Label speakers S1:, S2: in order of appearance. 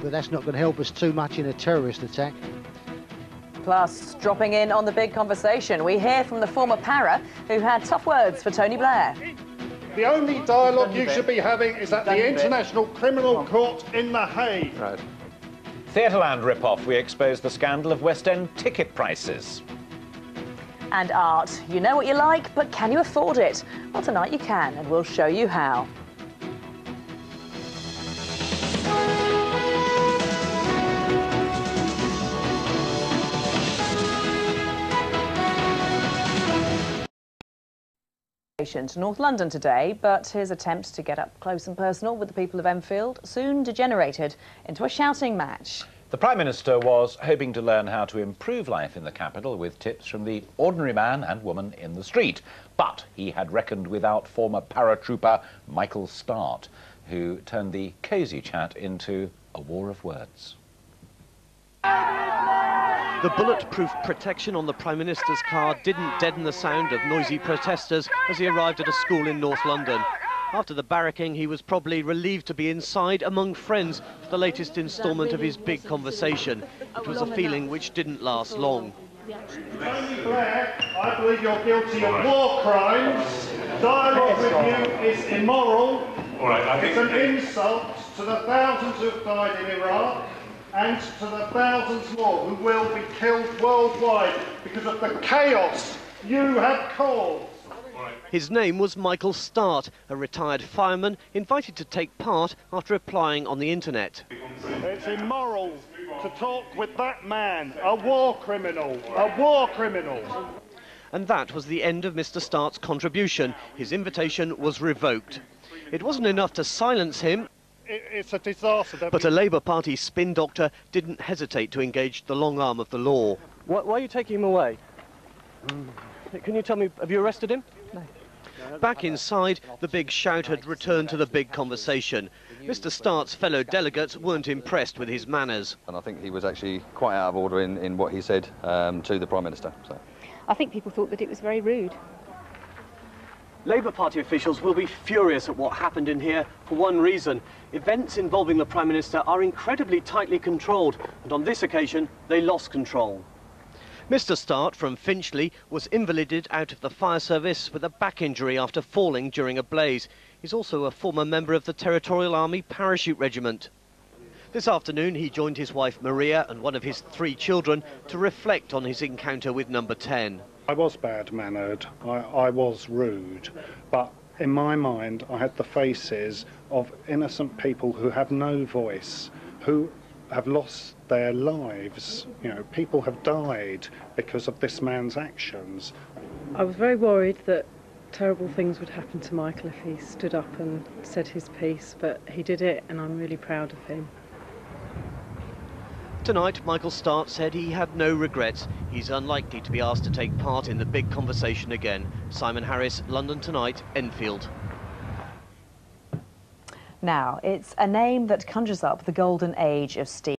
S1: but that's not going to help us too much in a terrorist attack.
S2: Plus, dropping in on the big conversation, we hear from the former para who had tough words for Tony Blair.
S3: The only dialogue you should be having is at the International Criminal Court in The Hague.
S4: Right. Theatreland rip-off. We expose the scandal of West End ticket prices.
S2: And art. You know what you like, but can you afford it? Well, tonight you can, and we'll show you how. To North London today, but his attempts to get up close and personal with the people of Enfield soon degenerated into a shouting match.
S4: The Prime Minister was hoping to learn how to improve life in the capital with tips from the ordinary man and woman in the street. But he had reckoned without former paratrooper Michael Start, who turned the cosy chat into a war of words.
S5: The bulletproof protection on the Prime Minister's car didn't deaden the sound of noisy protesters as he arrived at a school in North London. After the barracking, he was probably relieved to be inside among friends for the latest instalment of his big conversation. It was a feeling which didn't last long.
S3: Tony Blair, I believe you're guilty of war crimes. Dialogue with you is immoral. It's an insult to the thousands who've died in Iraq and to the thousands more who will be killed worldwide because of the chaos you have caused.
S5: His name was Michael Start, a retired fireman invited to take part after applying on the internet.
S3: It's immoral to talk with that man, a war criminal, a war criminal.
S5: And that was the end of Mr. Start's contribution. His invitation was revoked. It wasn't enough to silence him.
S3: It's a disaster.
S5: But a Labour Party spin doctor didn't hesitate to engage the long arm of the law. Why are you taking him away? Can you tell me, have you arrested him? No. Back inside, the big shout had returned to the big conversation. Mr. Start's fellow delegates weren't impressed with his manners.
S6: And I think he was actually quite out of order in what he said to the Prime Minister. So.
S7: I think people thought that it was very rude.
S5: Labour Party officials will be furious at what happened in here for one reason. Events involving the Prime Minister are incredibly tightly controlled, and on this occasion, they lost control. Mr. Start from Finchley was invalided out of the fire service with a back injury after falling during a blaze. He's also a former member of the Territorial Army Parachute Regiment. This afternoon, he joined his wife Maria and one of his 3 children to reflect on his encounter with Number 10.
S3: I was bad-mannered, I was rude, but in my mind I had the faces of innocent people who have no voice, who have lost their lives. You know, people have died because of this man's actions.
S8: I was very worried that terrible things would happen to Michael if he stood up and said his piece, but he did it and I'm really proud of him.
S5: Tonight, Michael Start said he had no regrets. He's unlikely to be asked to take part in the big conversation again. Simon Harris, London Tonight, Enfield.
S2: Now, it's a name that conjures up the golden age of Steve.